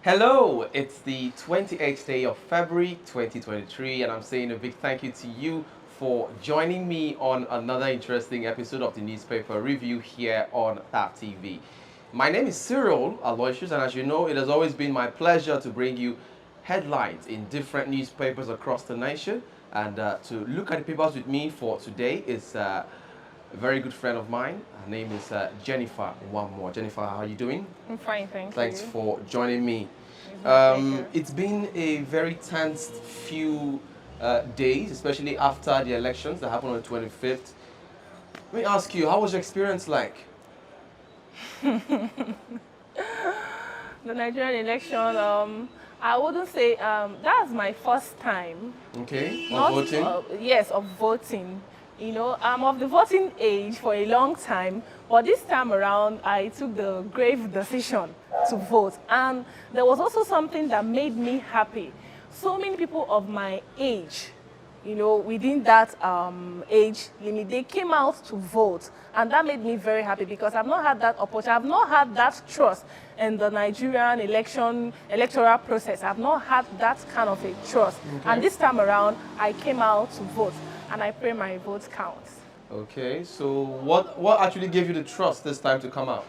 Hello, it's the 28th day of February 2023, and I'm saying a big thank you to you for joining me on another interesting episode of the newspaper review here on TAP TV. My name is Cyril Aloysius, and as you know, it has always been my pleasure to bring you headlines in different newspapers across the nation. And to look at the papers with me for today is a very good friend of mine. Her name is Jennifer. One more. Jennifer, how are you doing? I'm fine, thank Thanks you. for joining me. It's my pleasure. It's been a very tense few days, especially after the elections that happened on the 25th. Let me ask you, how was your experience like? The Nigerian election, I wouldn't say that's my first time. Okay, on Not voting? yes, of voting. You know, I'm of the voting age for a long time, but this time around, I took the grave decision to vote, and there was also something that made me happy. So many people of my age, you know, within that age limit, they came out to vote, and that made me very happy because I've not had that opportunity. I've not had that trust in the Nigerian electoral process. I've not had that kind of a trust, and this time around, I came out to vote, and I pray my vote counts. Okay, so what actually gave you the trust this time to come out?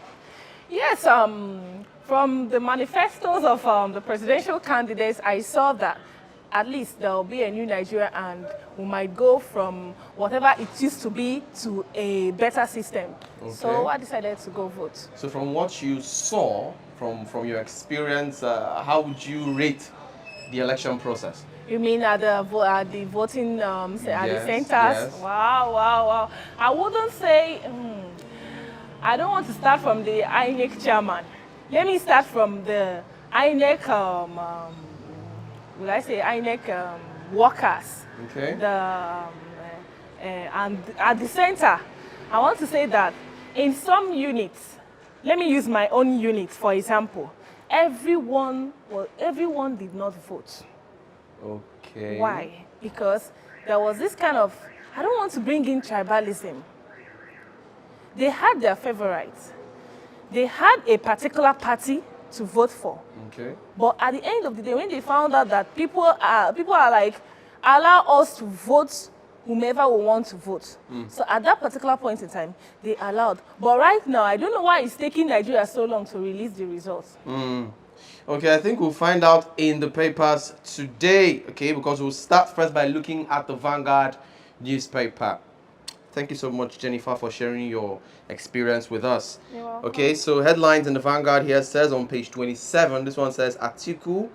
Yes, from the manifestos of the presidential candidates, I saw that at least there will be a new Nigeria and we might go from whatever it used to be to a better system. So Okay. I decided to go vote. So from what you saw, from your experience, how would you rate the election process? You mean at the voting at the Yes, centers? yes. Wow, wow, wow. I wouldn't say. I don't want to start from the INEC chairman. Let me start from the INEC. Will I say INEC workers? Okay. And at the center, I want to say that in some units, let me use my own unit for example. Everyone did not vote. Okay. Why? Because there was this kind of, I don't want to bring in tribalism. They had their favorites. They had a particular party to vote for. Okay. But at the end of the day, when they found out that people are like, allow us to vote whomever we want to vote. So at that particular point in time, they allowed. But right now, I don't know why it's taking Nigeria so long to release the results. Okay, I think we'll find out in the papers today, okay, because we'll start first by looking at the Vanguard newspaper. Thank you so much, Jennifer, for sharing your experience with us. You're welcome. Okay, so headlines in the Vanguard here says on page 27, this one says, Atiku,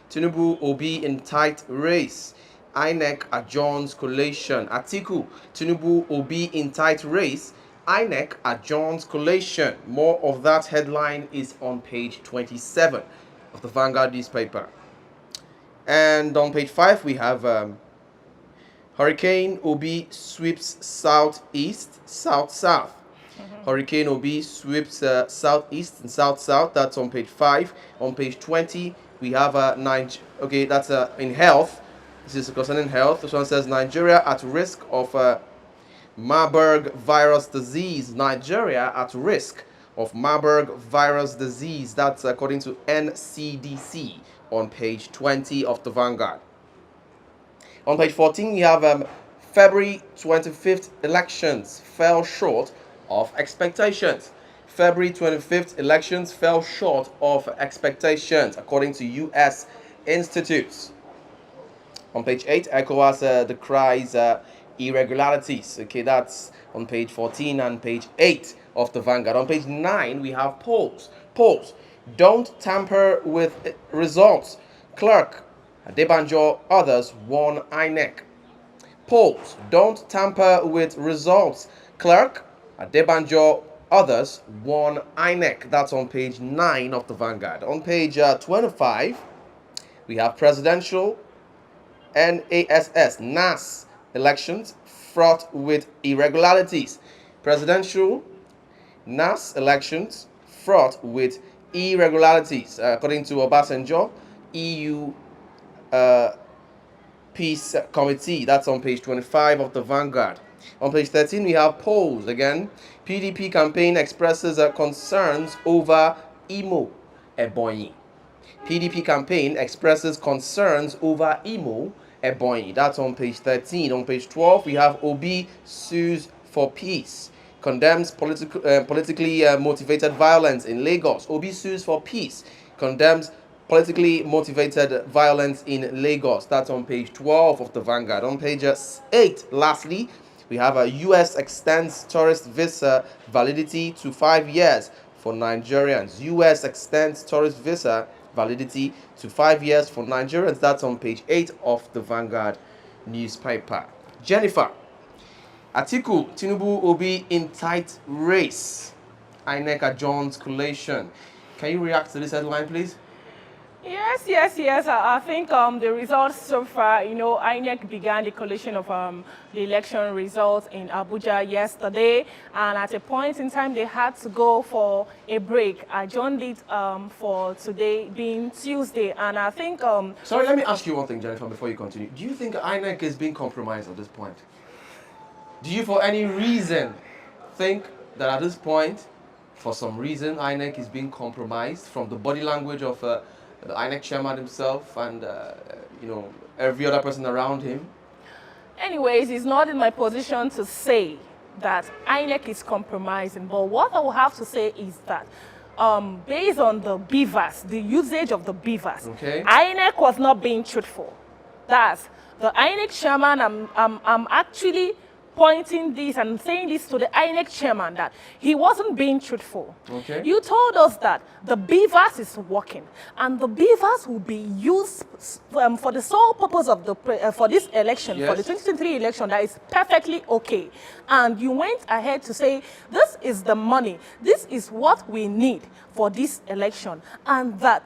Tinubu Obi in tight race. INEC adjourns collation. Atiku, Tinubu Obi in tight race. INEC adjourns collation. More of that headline is on page 27 of the Vanguard newspaper. And on page 5, we have Hurricane Obi sweeps southeast, south-south. Hurricane Obi sweeps southeast and south-south. That's on page 5. On page 20, we have okay, that's in health. This is concerning health. This one says Nigeria at risk of Marburg virus disease. Nigeria at risk of Marburg virus disease. That's according to NCDC on page 20 of the Vanguard. On page 14, we have February 25th elections fell short of expectations. February 25th elections fell short of expectations, according to U.S. institutes. On page 8, ECOWAS decries irregularities. Okay, that's on page 14 and page 8 of the Vanguard. On page 9, we have polls. Polls. Don't tamper with results. Clerk Adebanjo, others warn INEC. Polls. Don't tamper with results. Clerk Adebanjo, others warn INEC. That's on page 9 of the Vanguard. On page 25, we have presidential NAS elections fraught with irregularities. Presidential NAS elections fraught with irregularities. According to Obasanjo, EU Peace Committee. That's on page 25 of the Vanguard. On page 13, we have polls again. PDP campaign expresses concerns over Imo Ebonyi. PDP campaign expresses concerns over Imo Ebonyi. That's on page 13. On page 12, we have Obi sues for peace. Condemns politically motivated violence in Lagos. Obi sues for peace. Condemns politically motivated violence in Lagos. That's on page 12 of the Vanguard. On page 8, lastly, we have a U.S. extends tourist visa validity to 5 years for Nigerians. U.S. extends tourist visa validity to 5 years for Nigerians. That's on page 8 of the Vanguard newspaper. Jennifer, Atiku, Tinubu, Obi in tight race. INEC adjourns collation. Can you react to this headline, please? Yes. I think the results so far, INEC began the collation of the election results in Abuja yesterday, and at a point in time they had to go for a break. I joined it for today being Tuesday, and I think... Sorry, let me ask you one thing, Jennifer, before you continue. Do you think INEC is being compromised at this point? Do you, for any reason, think that at this point, for some reason, INEC is being compromised from the body language of the INEC chairman himself and, every other person around him? Anyways, it's not in my position to say that INEC is compromising, but what I will have to say is that based on the beavers, the usage of the beavers, okay, INEC was not being truthful. That's the INEC chairman. I'm actually pointing this and saying this to the INEC chairman that he wasn't being truthful. Okay. You told us that the beavers is working and the beavers will be used for the sole purpose of the for this election, yes, for the 2023 election. That is perfectly okay. And you went ahead to say this is the money, this is what we need for this election, and that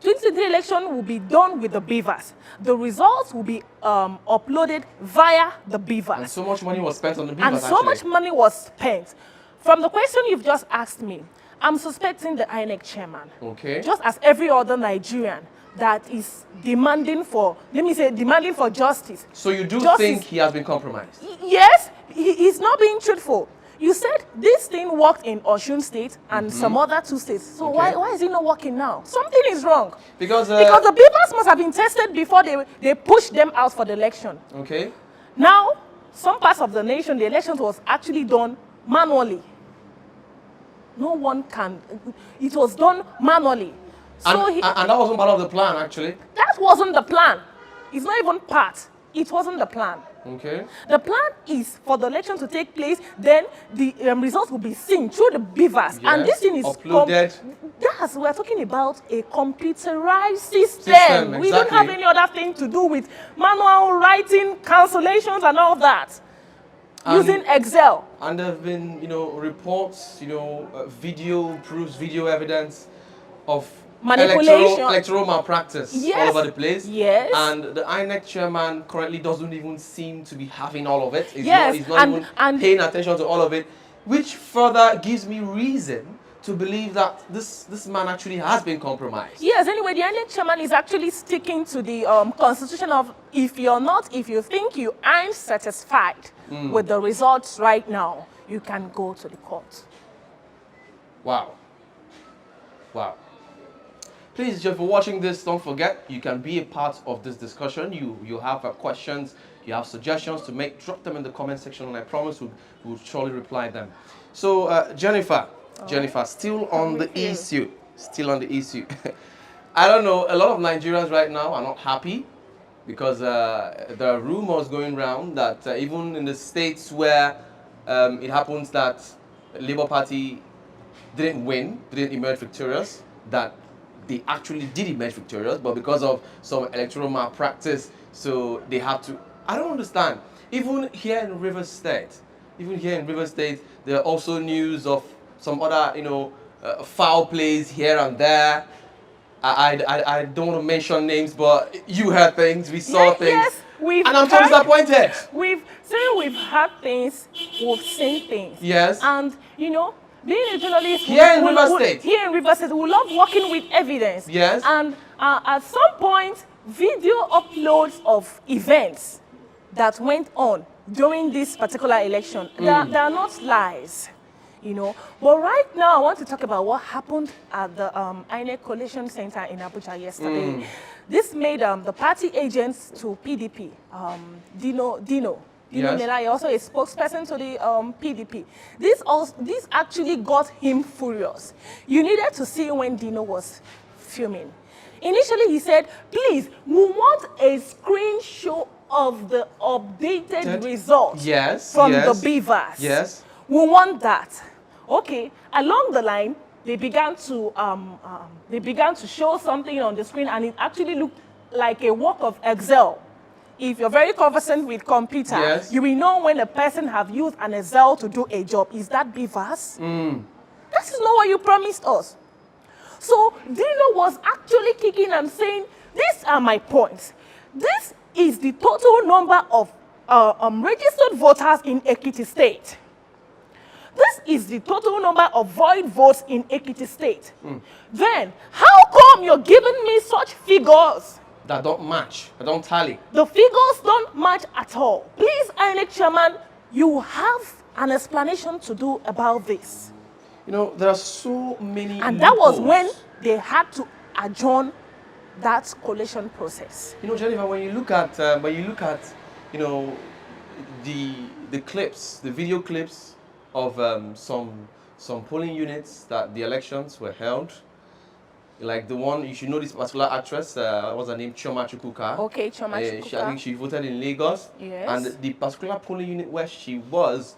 2023 election will be done with the beavers. The results will be uploaded via the beavers. And so much money was spent on the beavers, and so much money was spent. From the question you've just asked me, I'm suspecting the INEC chairman, okay, just as every other Nigerian that is demanding for, demanding for justice. So you do justice, think he has been compromised? Yes, he's not being truthful. You said this thing worked in Osun State and some other 2 states. So okay, why is it not working now? Something is wrong. Because the beavers must have been tested before they pushed them out for the election. Okay. Now, some parts of the nation, the elections was actually done manually. No one can. It was done manually. So and that wasn't part of the plan, actually. That wasn't the plan. It's not even part. It wasn't the plan. Okay. The plan is for the election to take place, then the results will be seen through the beavers. Yes, and this thing is uploaded. Yes, we're talking about a computerized system. Exactly. We don't have any other thing to do with manual writing, cancellations, and all that. Using Excel. And there have been, reports, video proofs, video evidence of manipulation, electoral malpractice, yes, all over the place. Yes. And the INEC chairman currently doesn't even seem to be having all of it. He's yes. not even paying attention to all of it, which further gives me reason to believe that this man actually has been compromised. Yes, anyway, the INEC chairman is actually sticking to the constitution of if you think you aren't satisfied with the results right now, you can go to the court. Wow. Wow. Please, if you're watching this, don't forget, you can be a part of this discussion. You have questions, you have suggestions to make, drop them in the comment section, and I promise we'll surely reply them. So, Jennifer, still on the issue. I don't know, a lot of Nigerians right now are not happy because there are rumors going around that even in the states where it happens that the Labour Party didn't emerge victorious, that they actually did emerge victorious, but because of some electoral malpractice, so they have to... I don't understand. Even here in Rivers State, there are also news of some other, foul plays here and there. I don't want to mention names, but you heard things, we saw things. Yes, and I'm so disappointed. We've heard things, we've seen things. Yes. And, being a journalist here in Rivers State, we love working with evidence. Yes. And at some point, video uploads of events that went on during this particular election, they are not lies. But right now, I want to talk about what happened at the INEC Collation Center in Abuja yesterday. This made the party agents to PDP, Dino Yes. Melaye, also a spokesperson to the PDP. This actually got him furious. You needed to see when Dino was filming. Initially, he said, please, we want a screenshot of the updated results from the beavers. Yes. We want that. Okay. Along the line, they began to show something on the screen, and it actually looked like a work of Excel. If you're very conversant with computer, yes, you will know when a person have used an Excel to do a job. Is that beavers? That is not what you promised us. So Dino was actually kicking and saying, these are my points. This is the total number of registered voters in Ekiti State. This is the total number of void votes in Ekiti State. Then, how come you're giving me such figures that don't match, that don't tally? The figures don't match at all. Please, INEC chairman, you have an explanation to do about this. There are so many And that was when they had to adjourn that collation process. Jennifer, when you look at the clips, the video clips of some polling units that the elections were held, like the one, you should know this particular actress, what's her name, Chioma Chukwuka. Okay, Chioma Chukwuka. I think she voted in Lagos. Yes. And the particular polling unit where she was,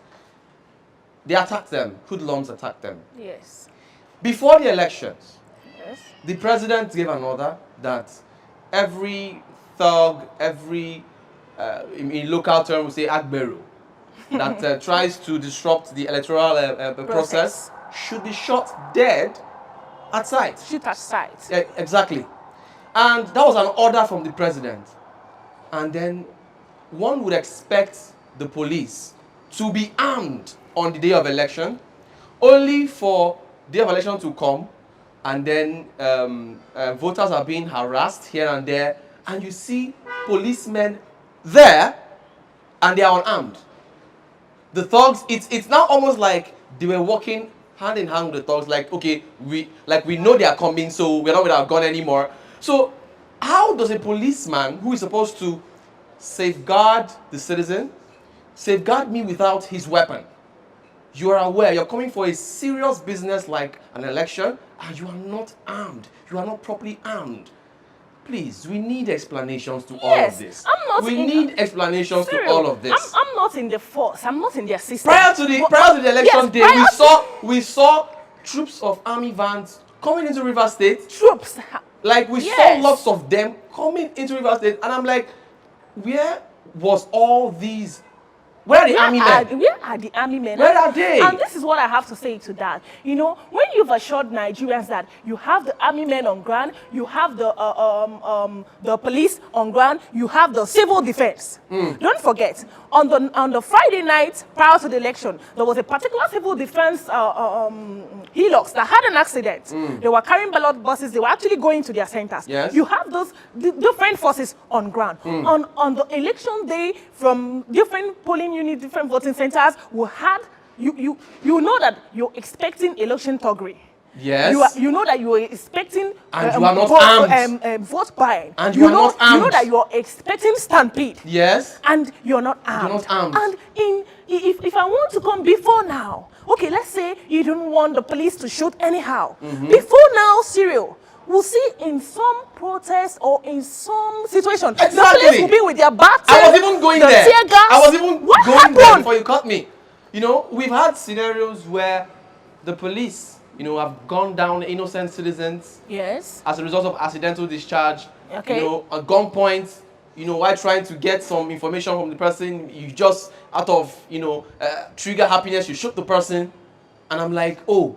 they attacked them. Hoodlums attacked them. Yes. Before the elections, yes, the president gave an order that every thug, every, in local terms we say agbero, that tries to disrupt the electoral process should be shot dead at sight. Shoot at sight. Yeah, exactly. And that was an order from the president. And then one would expect the police to be armed on the day of election, only for the day of election to come, and then voters are being harassed here and there, and you see policemen there, and they are unarmed. The thugs, it's now almost like they were walking hand in hand with the thugs, like, okay, we know they are coming, so we're not with our gun anymore. So how does a policeman who is supposed to safeguard the citizen, safeguard me without his weapon? You are aware, you're coming for a serious business like an election, and you are not armed. You are not properly armed. Please, we need explanations to all of this. We need explanations to all of this. I'm not in the force. I'm not in their system. Prior to the election day, we saw troops of army vans coming into River State. Troops. Like we saw lots of them coming into River State, and I'm like, where was all these? Where are the army men? Where are the army men? Where are they? And this is what I have to say to that. When you've assured Nigerians that you have the army men on ground, you have the police on ground, you have the civil defense. Don't forget, on the Friday night prior to the election, there was a particular civil defense Hilux that had an accident. They were carrying ballot buses. They were actually going to their centers. Yes. You have those different forces on ground. On the election day, from different polling units, different voting centers, we had you know that you're expecting election thuggery. Yes. You know that you are expecting and you are not armed. Vote buying. And you are not armed. You know that you are expecting stampede. Yes. And you're not armed. You're not armed. And if I want to come before now, okay, let's say you don't want the police to shoot anyhow. Before now, Cyril, we'll see in some protests or in some situation, the police will be with their batons. I was even going there. Tear gas. I was even going there before you cut me. We've had scenarios where the police, have gone down innocent citizens. Yes. As a result of accidental discharge. Okay. At gunpoint, while trying to get some information from the person, you just, out of, trigger happiness, you shoot the person. And I'm like, oh,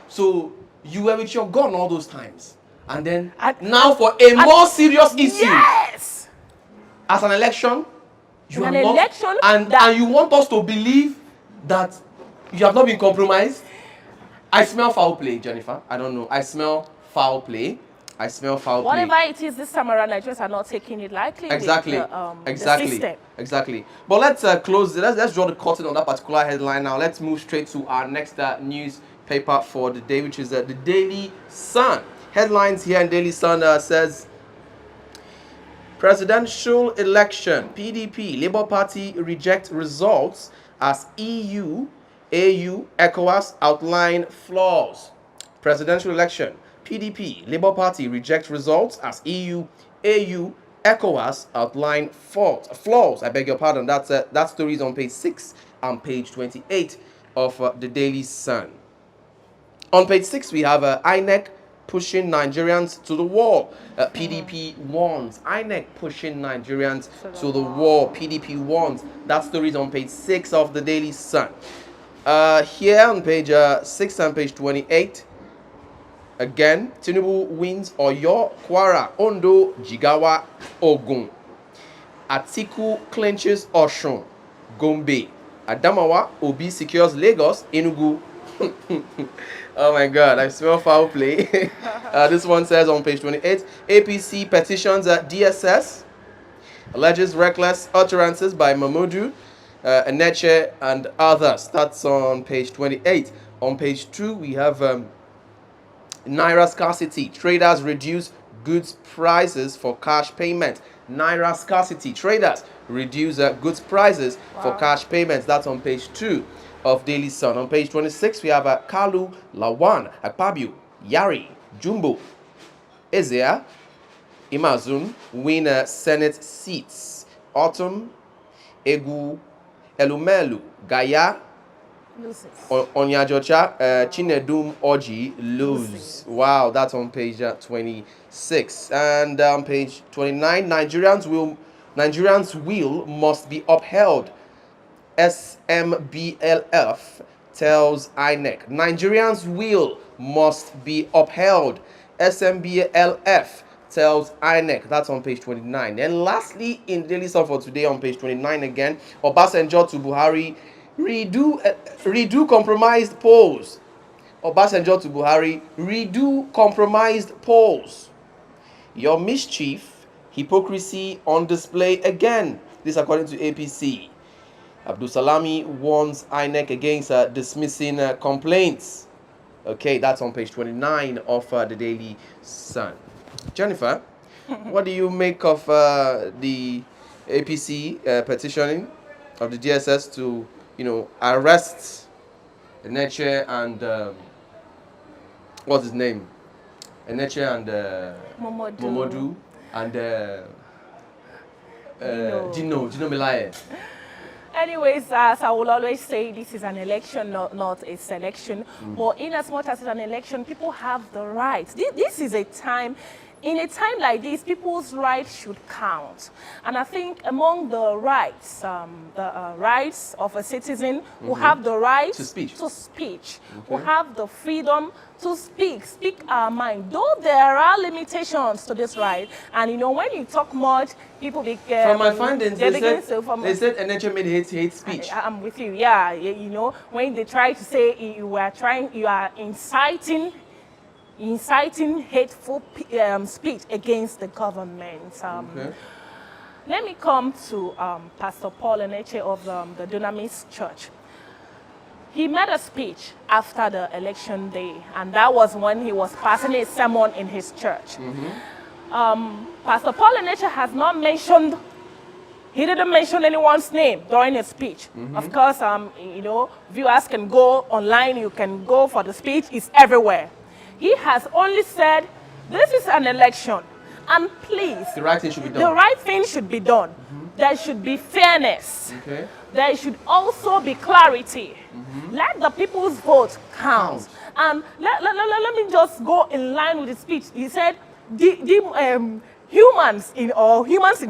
so you were with your gun all those times. And then, now for a more serious issue. Yes. As an election, you are not, election and you want us to believe that you have not been compromised. I smell foul play, Jennifer. I don't know. I smell foul play. I smell foul Whatever play. it is this time around, Nigerians are not taking it lightly. Exactly. With the Exactly. system. Exactly. But let's close. Let's draw the curtain on that particular headline now. Let's move straight to our next newspaper for the day, which is the Daily Sun. Headlines here in Daily Sun says presidential election. PDP, Labour Party reject results as EU, AU, ECOWAS outline flaws. Presidential election. PDP, Labour Party reject results as EU, AU, ECOWAS outline flaws. I beg your pardon. That story is on page 6 and page 28 of the Daily Sun. On page 6, we have INEC pushing Nigerians to the wall. PDP warns. INEC pushing Nigerians to the wall. PDP warns. That story is on page 6 of the Daily Sun. Here on page 6 and page 28, again, Tinubu wins Oyo, Kwara, Ondo, Jigawa, Ogun. Atiku clinches Oshun, Gombe. Adamawa, Obi secures Lagos, Enugu. Oh my God, I smell foul play. This one says on page 28, APC petitions DSS, alleges reckless utterances by Mamudu, Eneche, and others. That's on page 28. On page 2, we have Naira scarcity. Traders reduce goods prices for cash payment. Naira scarcity. Traders reduce goods prices for cash payments. That's on page 2 of Daily Sun. On page 26, we have Kalu, Lawan, Akpabio, Yari, Jumbo, Ezea, Imazun win Senate seats. Autumn, Egu, Elumelu, Gaya, Onyajocha, Chinedum, Oji lose. Wow, that's on page 26. And on page 29, Nigerians will must be upheld. SMBLF tells INEC. Nigerians will must be upheld. SMBLF tells INEC. That's on page 29. And lastly, in Daily Sun for today on page 29 again, Obasanjo to Buhari, redo compromised polls. Obasanjo to Buhari, redo compromised polls. Your mischief, hypocrisy on display again. This according to APC. Abdul Salami warns INEC against dismissing complaints. Okay, that's on page 29 of the Daily Sun. Jennifer, what do you make of the APC petitioning of the DSS to, arrest Eneche and what's his name? Eneche and Momodu and Gino Melaye. Anyways, as I will always say, this is an election, not a selection. But in as much as it's an election, people have the right. This is a time, in a time like this, people's rights should count. And I think among the rights, rights of a citizen who have the right to speech, who have the freedom to speak our mind. Though there are limitations to this right, and when you talk much, people become. From my findings, they said NHM made hate speech. I'm with you. Yeah, when they try to say you are inciting hateful speech against the government. Let me come to Pastor Paul Eneche of the Dunamis Church. He made a speech after the election day, and that was when he was passing a sermon in his church. Pastor Paul Eneche has not mentioned, he didn't mention anyone's name during his speech. Of course, viewers can go online, you can go for the speech, it's everywhere. He has only said, this is an election, and please, the right thing should be done. The right thing should be done. There should be fairness. Okay. There should also be clarity. Let the people's vote count. And let me just go in line with the speech. He said, humans in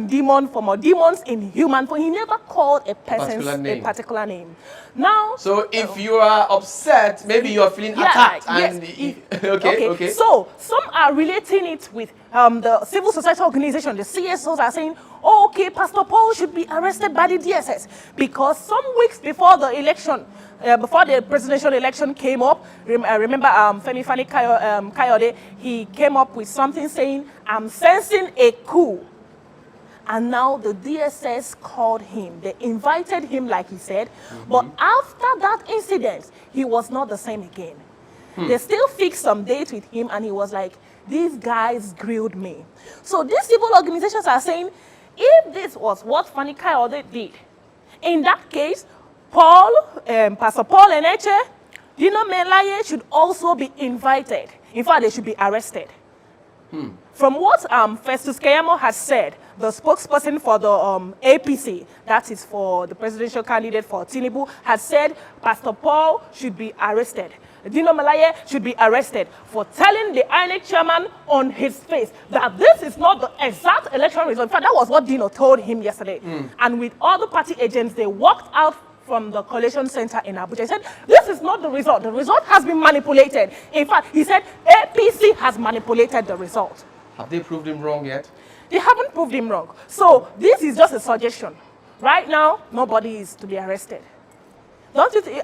demon form or demons in human form. He never called a person a particular name. Now, so if you are upset, maybe you are feeling attacked. Okay. So some are relating it with the civil society organization. The CSOs are saying, okay, Pastor Paul should be arrested by the DSS because some weeks before the election, before the presidential election came up, remember Femi Fani Kayode, he came up with something saying, "I'm sensing a coup." And now the DSS called him. They invited him, like he said. But after that incident, he was not the same again. They still fixed some date with him, and he was like, "These guys grilled me." So these civil organizations are saying, if this was what Fani Kayode did, in that case, Pastor Paul Eneche, Dino Melaye should also be invited. In fact, they should be arrested. From what Festus Keyamo has said, the spokesperson for the APC, that is for the presidential candidate for Tinubu, has said Pastor Paul should be arrested. Dino Melaye should be arrested for telling the INEC chairman on his face that this is not the exact election result. In fact, that was what Dino told him yesterday. And with all the party agents, they walked out from the collation center in Abuja. He said, this is not the result. The result has been manipulated. In fact, he said, APC has manipulated the result. Have they proved him wrong yet? They haven't proved him wrong. So this is just a suggestion. Right now, nobody is to be arrested. Don't you think,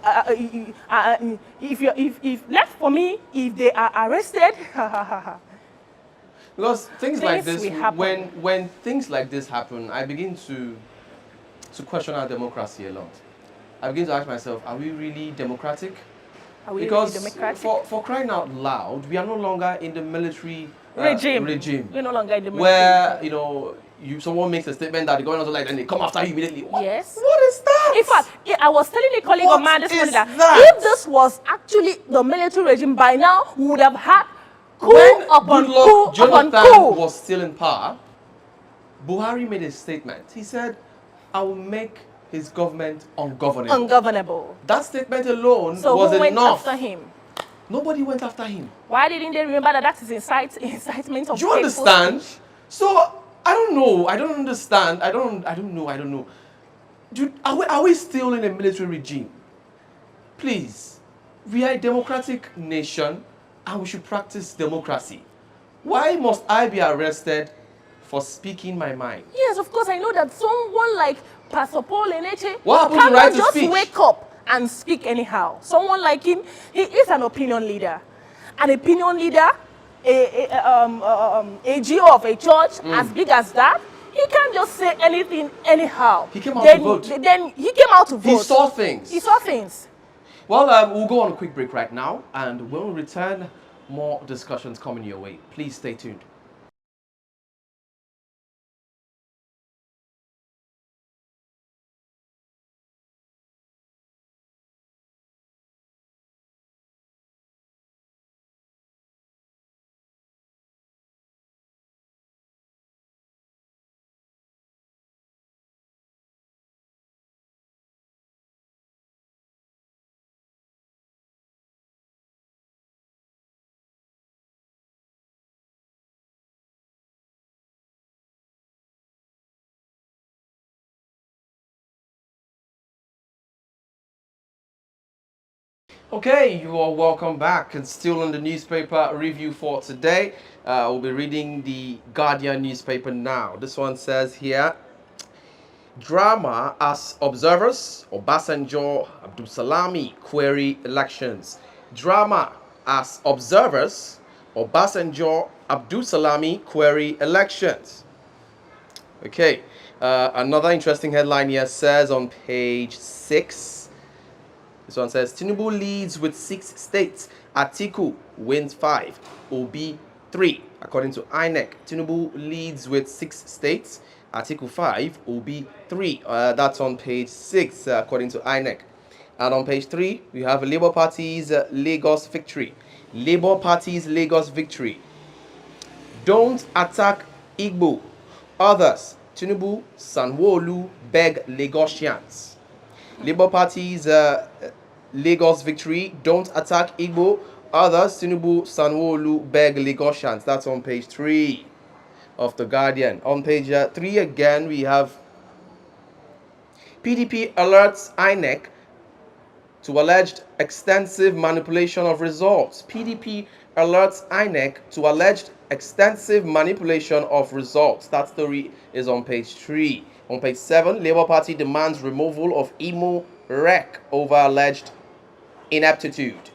if left for me, if they are arrested, because things like this, will happen. when things like this happen, I begin to question our democracy a lot. I begin to ask myself, are we really democratic? Are we Because really democratic? for crying out loud, we are no longer in the military regime. We're no longer in the military. Where, someone makes a statement that the government like, and they come after you immediately. Yes. What is that? In fact, I was telling a colleague of mine this morning that if this was actually the military regime, by now we would have had coup upon coup upon coup. Was still in power, Buhari made a statement. He said, "I will make his government ungovernable." Ungovernable. That statement alone was who went enough. after him? Nobody went after him. Why didn't they remember that is incitement of? Do you understand? So I don't know. I don't understand. I don't know. Are we still in a military regime? Please, we are a democratic nation, and we should practice democracy. Why must I be arrested for speaking my mind? Yes, of course. I know that someone like Pastor Paul Eneche cannot just wake up and speak anyhow. Someone like him, he is an opinion leader. An opinion leader, a GO of a church as big as that, he can't just say anything anyhow. He came out to vote. Then he came out to vote. He saw things. He saw things. Well, we'll go on a quick break right now, and when we return, more discussions coming your way. Please stay tuned. Okay, you are welcome back, and still on the newspaper review for today. We'll be reading the Guardian newspaper now. This one says here, drama as observers, Obasanjo, Abdulsalami query elections. Drama as observers, Obasanjo, Abdulsalami query elections. Okay, another interesting headline here says on page 6. This one says, Tinubu leads with 6 states. Atiku wins 5. Obi 3. According to INEC, Tinubu leads with 6 states. Atiku 5. Obi 3. That's on page 6, according to INEC. And on page 3, we have Labour Party's Lagos victory. Labour Party's Lagos victory. Don't attack Igbo. Others, Tinubu, Sanwo-Olu beg Lagosians. Labour Party's Lagos victory. Don't attack Igbo. Others, Tinubu, Sanwo-Olu beg Lagosians. That's on page 3 of the Guardian. On page 3 again, we have PDP alerts INEC to alleged extensive manipulation of results. PDP alerts INEC to alleged extensive manipulation of results. That story is on page 3. On page 7, Labour Party demands removal of Imo REC over alleged ineptitude.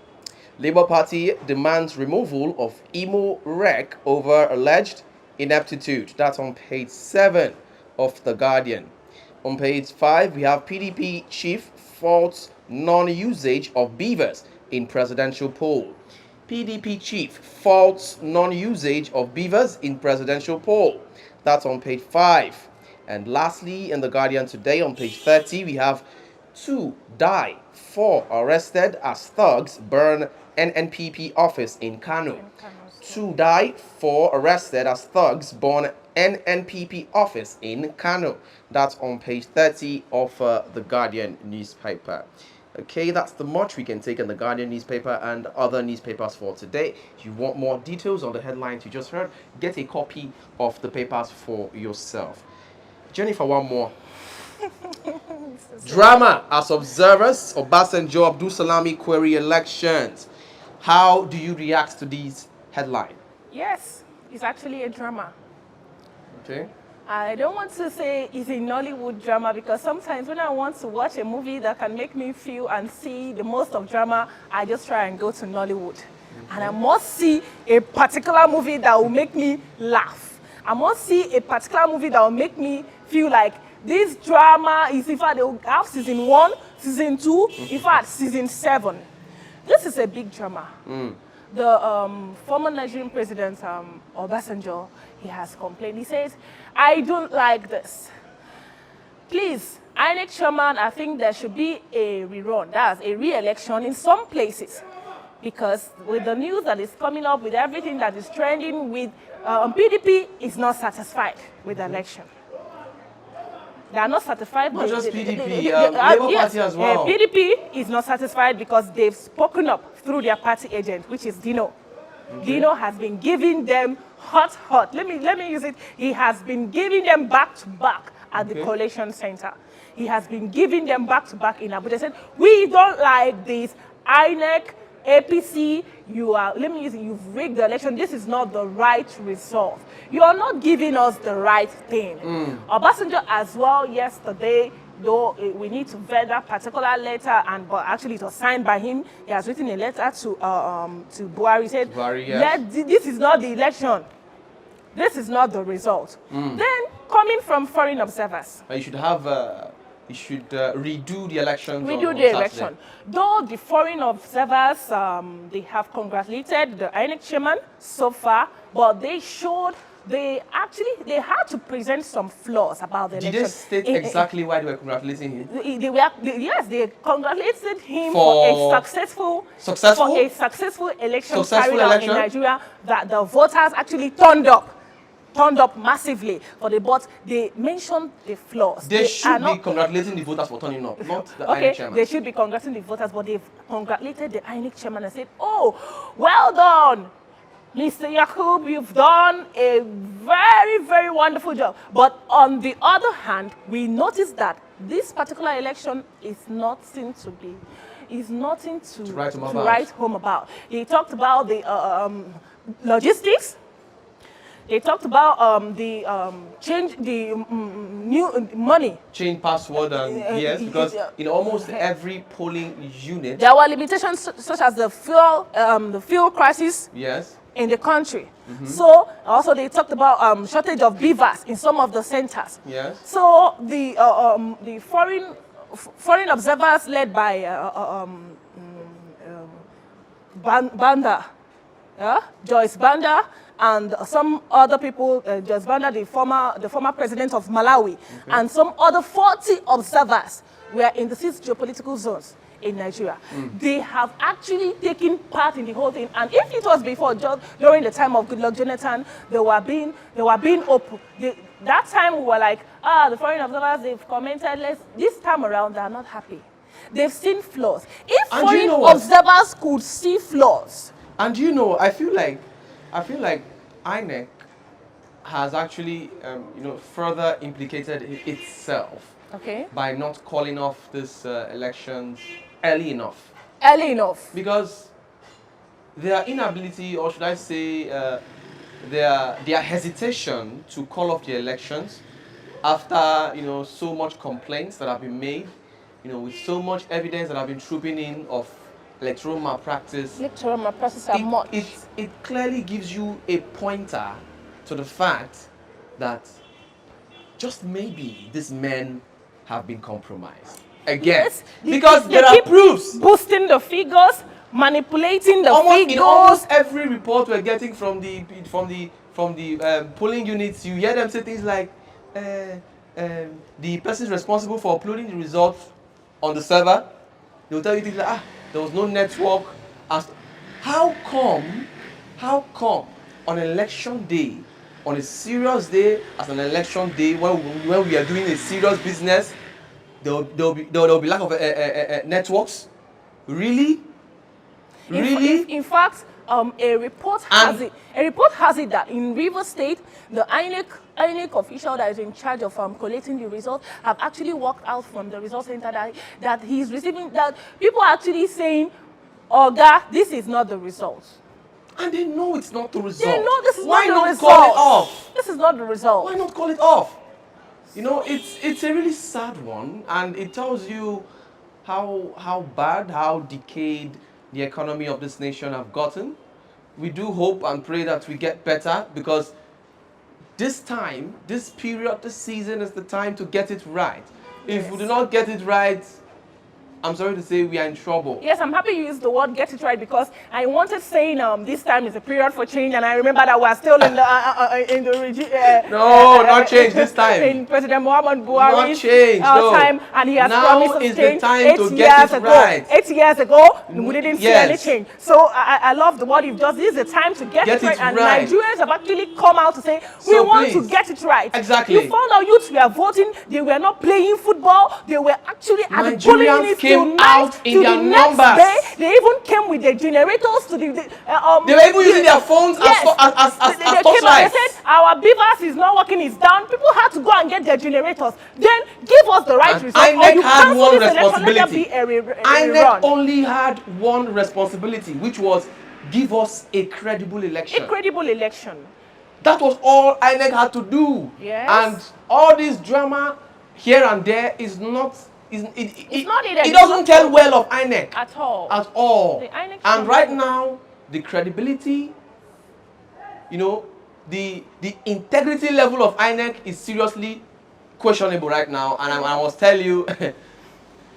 Labour Party demands removal of Imo Rec over alleged ineptitude. That's on page 7 of The Guardian. On page 5, we have PDP chief faults non-usage of beavers in presidential poll. PDP chief faults non-usage of beavers in presidential poll. That's on page 5. And lastly, in The Guardian today, on page 30, we have 2 die, 4 arrested as thugs burn NNPP office in Kano. 2 die, 4 arrested as thugs burn NNPP office in Kano. That's on page 30 of The Guardian newspaper. Okay, that's the much we can take in The Guardian newspaper and other newspapers for today. If you want more details on the headlines you just heard, get a copy of the papers for yourself. Jennifer, one more. Drama as observers, Obasanjo Abdul Salami query elections. How do you react to these headlines? Yes, it's actually a drama. Okay. I don't want to say it's a Nollywood drama because sometimes when I want to watch a movie that can make me feel and see the most of drama, I just try and go to Nollywood. And I must see a particular movie that will make me laugh. I must see a particular movie that will make me feel like this drama is, in fact, they will have season 1, season 2, in fact, season 7. This is a big drama. The former Nigerian president, Obasanjo, he has complained. He says, I don't like this. Please, INEC chairman, I think there should be a rerun, that's a re-election in some places. Because with the news that is coming up, with everything that is trending, with PDP is not satisfied with the election. They are not satisfied. Not just PDP, Labour Party as well. PDP is not satisfied because they've spoken up through their party agent, which is Dino. Okay. Dino has been giving them hot. Let me use it. He has been giving them back to back at the collation center. He has been giving them back to back in Abuja. They said, we don't like this. INEC, APC, you've rigged the election. This is not the right result. You are not giving us the right thing. Obasanjo as well yesterday, though we need to vet that particular letter, but actually it was signed by him. He has written a letter to Buhari. He said, this is not the election. This is not the result. Then, coming from foreign observers. You should have... You should redo the election. Redo the election. Though the foreign observers, they have congratulated the INEC chairman so far, but they had to present some flaws about the election. Did they state exactly why they were congratulating him? Yes, they congratulated him for a successful election carried out in Nigeria, that the voters actually turned up massively for the, but they mentioned the flaws. They should be congratulating the voters for turning up, not the INEC chairman. They should be congratulating the voters, but they've congratulated the INEC chairman and said, oh, well done, Mr. Yakub, you've done a very, very wonderful job. But on the other hand, we noticed that this particular election is nothing to write home about. He talked about the logistics. They talked about new money. Change password and yes, because in almost every polling unit there were limitations such as the fuel crisis. Yes. In the country. So also they talked about shortage of beavers in some of the centers. Yes. So the foreign observers led by Banda, Joyce Banda, and some other people, Joyce Banda, the former president of Malawi, and some other 40 observers were in the 6 geopolitical zones in Nigeria. They have actually taken part in the whole thing. And if it was before, during the time of Goodluck Jonathan, they were being open. That time we were like, the foreign observers, they've commented, this time around, they're not happy. They've seen flaws. If foreign observers could see flaws. And I feel like INEC has actually, further implicated itself by not calling off this elections early enough. Because their inability, or should I say, their hesitation to call off the elections after so much complaints that have been made, with so much evidence that have been trooping in of electoral malpractice, Electoral malpractice are much. it clearly gives you a pointer to the fact that just maybe these men have been compromised. Again, Yes, because they there are keep proofs. boosting the figures, manipulating the figures. In almost every report we're getting from the polling units, you hear them say things like, the person responsible for uploading the results on the server, they'll tell you things like, there was no network. How come on election day, on a serious day, as an election day, when we are doing a serious business, there'll be lack of networks? Really? Really? In fact, a report has it that in Rivers State, the INEC official that is in charge of collating the results have actually walked out from the result center that he's receiving, that people are actually saying, Oga, this is not the result. And they know it's not the result. They know this is Why not the not result. call it off? This is not the result. Why not call it off? You know, it's a really sad one, and it tells you how bad, how decayed the economy of this nation have gotten. We do hope and pray that we get better, because this time, this period, this season is the time to get it right. If we do not get it right, I'm sorry to say we are in trouble. Yes, I'm happy you used the word "get it right" because I wanted saying this time is a period for change, and I remember that we're still in the regime. No, not change this time. In President Muhammad Buhari's time, and he has promised us change. Now is the time to get it right. 8 years ago, we didn't see any change. So I love the word you've just. This is the time to get it right, and Nigerians have actually come out to say we want to get it right. Exactly. You found out youths were voting; they were not playing football. They were actually at the polling units. Came out in their numbers. Day, they even came with their generators to the they were even using their phones as torchlights. They said our beavers is not working, it's down. People had to go and get their generators. Then give us the right result. INEC had one responsibility. INEC only had one responsibility, which was give us a credible election. A credible election. That was all INEC had to do. Yes. And all this drama here and there is not. It's not needed. It doesn't tell well of INEC. At all. At all. The INEC and right now, the credibility, the integrity level of INEC is seriously questionable right now. And I must tell you,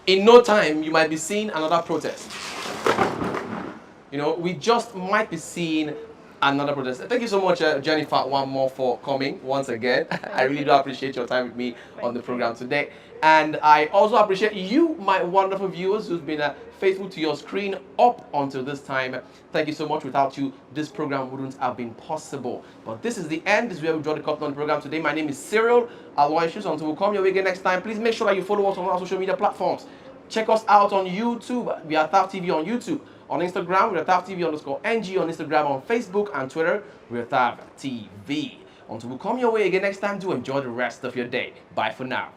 in no time, you might be seeing another protest. We just might be seeing another protest. Thank you so much, Jennifer, one more for coming once again. I really do appreciate your time with me on the program today. And I also appreciate you, my wonderful viewers, who've been faithful to your screen up until this time. Thank you so much. Without you, this program wouldn't have been possible. But this is the end. This is where we draw the curtain on the program today. My name is Cyril Aloysius. Until we come your way again next time, please make sure that you follow us on our social media platforms. Check us out on YouTube. We are TAF TV on YouTube. On Instagram, we are TAF TV _NG. On Instagram, on Facebook and Twitter, we are TAF TV. Until we come your way again next time, do enjoy the rest of your day. Bye for now.